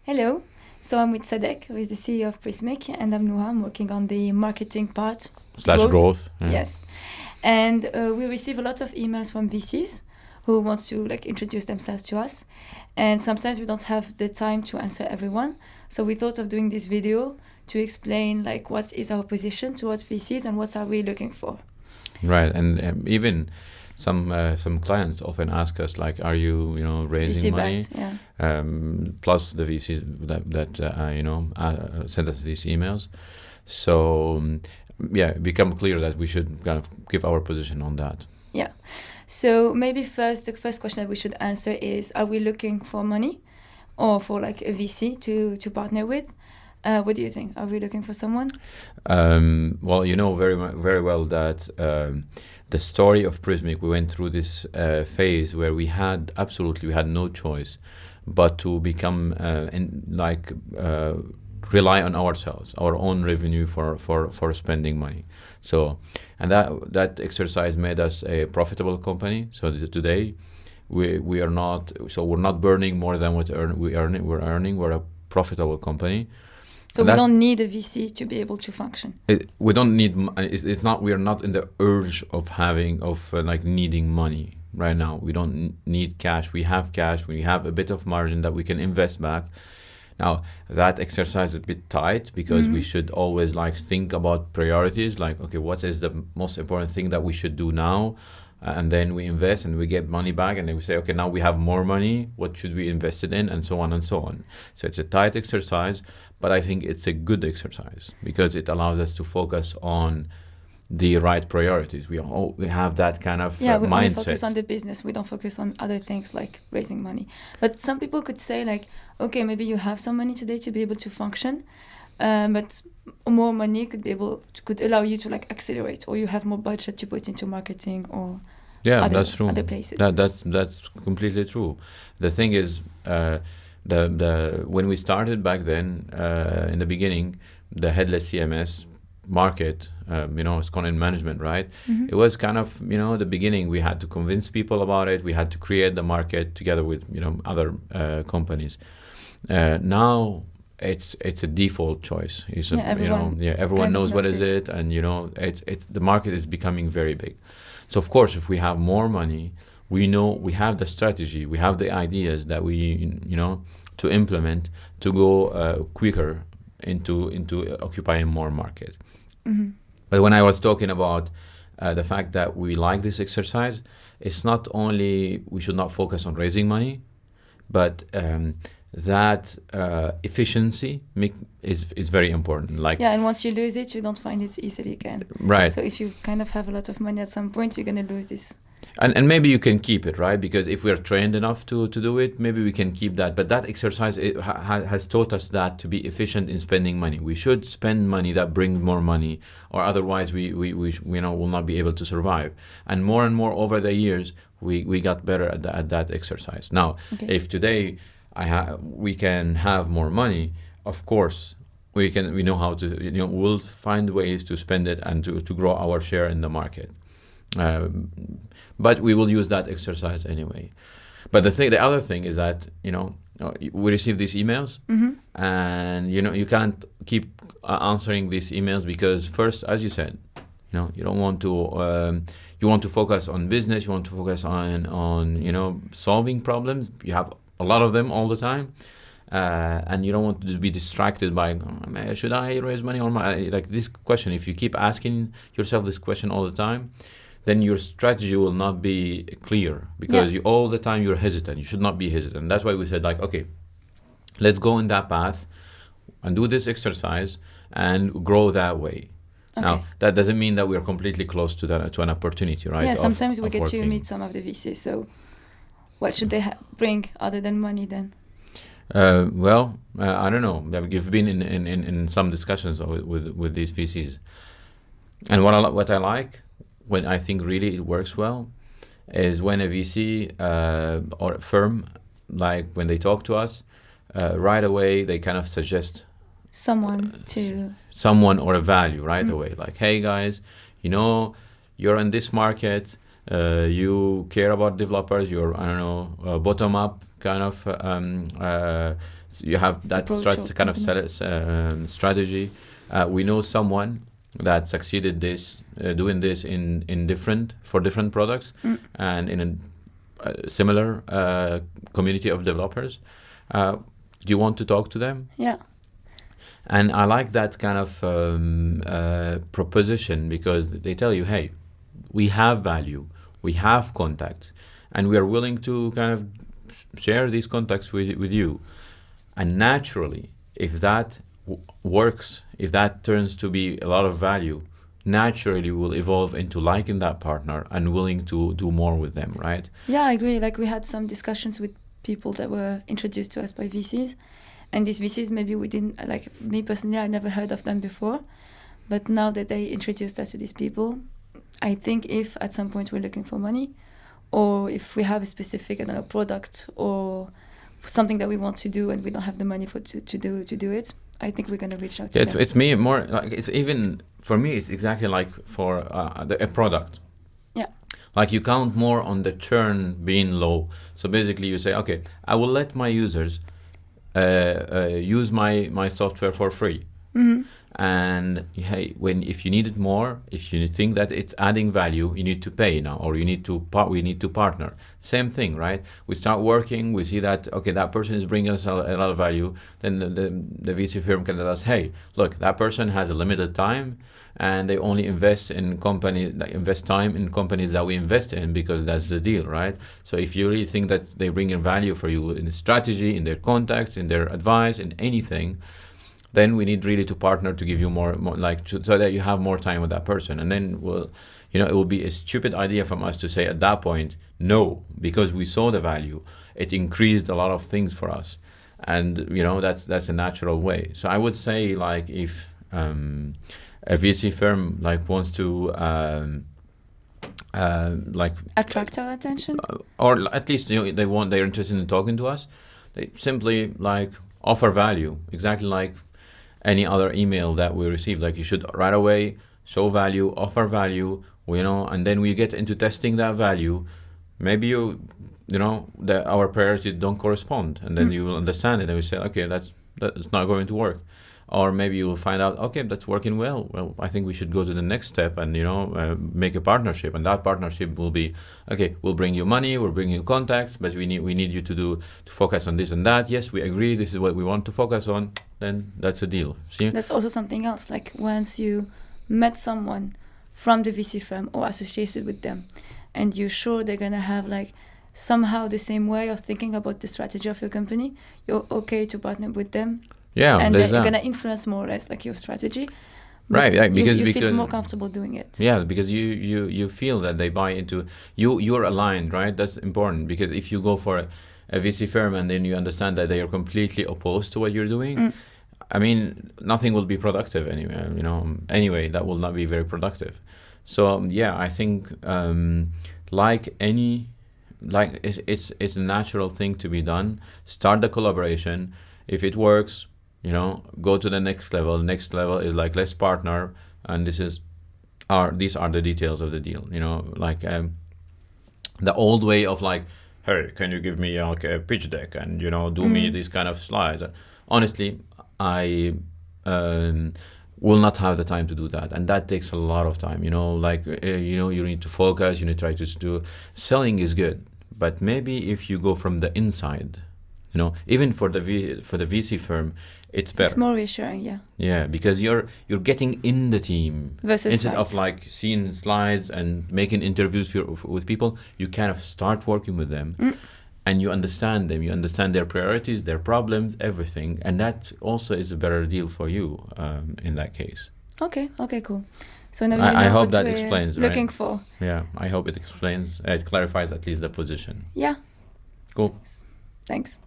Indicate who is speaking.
Speaker 1: Hello. So I'm with Sadek, who is the CEO of Prismic, and I'm Nouha. I'm working on the marketing part.
Speaker 2: / growth. Yeah.
Speaker 1: Yes. And we receive a lot of emails from VCs who wants to introduce themselves to us. And sometimes we don't have the time to answer everyone. So we thought of doing this video to explain what is our position towards VCs and what are we looking for.
Speaker 2: Right, and even some clients often ask us are you raising money?
Speaker 1: Yeah.
Speaker 2: Plus the VCs that send us these emails. So become clear that we should kind of give our position on that.
Speaker 1: Yeah. So maybe the first question that we should answer is: are we looking for money, or for a VC to partner with? What do you think? Are we looking for someone?
Speaker 2: Well, you know very well that the story of Prismic, we went through this phase where we had no choice but to become rely on ourselves, our own revenue for spending money. So, and that exercise made us a profitable company. So today, we are not. So we're not burning more than what we're earning. We're a profitable company.
Speaker 1: So we don't need a VC to be able to function.
Speaker 2: We don't need. It's not. We are not in the urge of needing money right now. We don't need cash. We have cash. We have a bit of margin that we can invest back. Now that exercise is a bit tight because we should always think about priorities. Okay, what is the most important thing that we should do now? And then we invest and we get money back, and then we say, okay, now we have more money. What should we invest it in, and so on and so on. So it's a tight exercise, but I think it's a good exercise because it allows us to focus on the right priorities. We have that kind of
Speaker 1: we
Speaker 2: mindset.
Speaker 1: only focus on the business. We don't focus on other things like raising money. But some people could say okay, maybe you have some money today to be able to function, but more money could allow you to accelerate, or you have more budget to put into marketing or
Speaker 2: that's true.
Speaker 1: Other places.
Speaker 2: That's completely true. The thing is, when we started back then, in the beginning, the Headless CMS market, it's content management, right? It was kind of, the beginning. We had to convince people about it. We had to create the market together with, other companies. Now it's a default choice. Everyone knows what is it, and it's the market is becoming very big. So of course, if we have more money, we know we have the strategy, we have the ideas that we to implement to go quicker into occupying more market. But when I was talking about the fact that we like this exercise, it's not only we should not focus on raising money, but that efficiency is very important.
Speaker 1: And once you lose it, you don't find it easily again.
Speaker 2: Right.
Speaker 1: So if you kind of have a lot of money at some point, you're going to lose this.
Speaker 2: And maybe you can keep it, right? Because if we're trained enough to do it, maybe we can keep that. But that exercise has taught us that to be efficient in spending money. We should spend money that brings more money, or otherwise we will not be able to survive. And more over the years, we got better at that exercise. Now, if today we can have more money, of course we know how to we'll find ways to spend it and to grow our share in the market. But we will use that exercise anyway. But the other thing is that we receive these emails, and you can't keep answering these emails because first, as you said, you don't want to. You want to focus on business. You want to focus on solving problems. You have a lot of them all the time, and you don't want to just be distracted by should I raise money or this question. If you keep asking yourself this question all the time, then your strategy will not be clear because all the time you're hesitant. You should not be hesitant. That's why we said okay, let's go in that path and do this exercise and grow that way. Okay. Now, that doesn't mean that we are completely close to an opportunity, right?
Speaker 1: Yeah, sometimes we get to meet some of the VCs. So what should they bring other than money then?
Speaker 2: I don't know. You've been in some discussions with these VCs. And what I like, when I think really it works well, is when a VC or a firm, when they talk to us, right away they kind of suggest someone or a value right away. Hey guys, you're in this market, you care about developers, you're bottom up kind of So you have that
Speaker 1: Approach or
Speaker 2: kind of strategy. We know someone that succeeded doing this for different products and in a similar community of developers. Do you want to talk to them?
Speaker 1: Yeah.
Speaker 2: And I like that kind of proposition, because they tell you, hey, we have value, we have contacts, and we are willing to kind of share these contacts with you. And naturally, if that works, if that turns to be a lot of value, naturally will evolve into liking that partner and willing to do more with them, right?
Speaker 1: Yeah, I agree. Like, we had some discussions with people that were introduced to us by VCs, and these VCs, maybe we didn't, like me personally, I never heard of them before, but now that they introduced us to these people, I think if at some point we're looking for money, or if we have a specific, I don't know, product or something that we want to do and we don't have the money to do it, I think we're going to reach out to them.
Speaker 2: It's me more like, it's even for me, it's exactly like for a product.
Speaker 1: Yeah.
Speaker 2: Like, you count more on the churn being low. So basically you say, okay, I will let my users use my software for free.
Speaker 1: Mm-hmm.
Speaker 2: And hey, if you need it more, if you think that it's adding value, you need to pay now, or we need to partner. Same thing, right? We start working, we see that, okay, that person is bringing us a lot of value. Then the VC firm can tell us, hey, look, that person has a limited time, and they only invest time in companies that we invest in, because that's the deal, right? So if you really think that they bring in value for you in strategy, in their contacts, in their advice, in anything, then we need really to partner to give you more so that you have more time with that person. And then it will be a stupid idea from us to say at that point, no, because we saw the value. It increased a lot of things for us. And, that's a natural way. So I would say, like, if a VC firm wants to
Speaker 1: attract our attention,
Speaker 2: or at least they're interested in talking to us, they simply offer value, exactly like any other email that we receive. Like, you should right away show value, offer value, and then we get into testing that value. Maybe our priorities don't correspond, and then you will understand it, and we say, okay, that's not going to work. Or maybe you will find out, okay, that's working well. Well, I think we should go to the next step and make a partnership, and that partnership will be, okay, we'll bring you money, we'll bring you contacts, but we need you to focus on this and that. Yes, we agree, this is what we want to focus on. Then that's a deal. See?
Speaker 1: That's also something else. Like, once you met someone from the VC firm or associated with them, and you're sure they're gonna have somehow the same way of thinking about the strategy of your company, you're okay to partner with them.
Speaker 2: Yeah,
Speaker 1: and they're going to influence more or less your strategy.
Speaker 2: Right, because
Speaker 1: you feel more comfortable doing it.
Speaker 2: Yeah, because you feel that they buy into you. You're aligned, right? That's important, because if you go for a VC firm and then you understand that they are completely opposed to what you're doing, I mean, nothing will be productive anyway. Anyway, that will not be very productive. So I think it's a natural thing to be done. Start the collaboration. If it works, go to the next level. The next level is let's partner, and these are the details of the deal. The old way of hey, can you give me a pitch deck and do me these kind of slides? Honestly, I will not have the time to do that, and that takes a lot of time. You need to focus. You need to try to do. Selling is good, but maybe if you go from the inside, even for the VC firm, it's better.
Speaker 1: It's more reassuring, yeah.
Speaker 2: Yeah, because you're getting in the team
Speaker 1: versus
Speaker 2: instead
Speaker 1: slides.
Speaker 2: of seeing slides and making interviews with people. You kind of start working with them, and you understand them. You understand their priorities, their problems, everything, and that also is a better deal for you in that case.
Speaker 1: Okay, cool. So now
Speaker 2: I hope that explains.
Speaker 1: Looking
Speaker 2: right?
Speaker 1: for.
Speaker 2: Yeah, I hope it explains. It clarifies at least the position.
Speaker 1: Yeah.
Speaker 2: Cool.
Speaker 1: Thanks.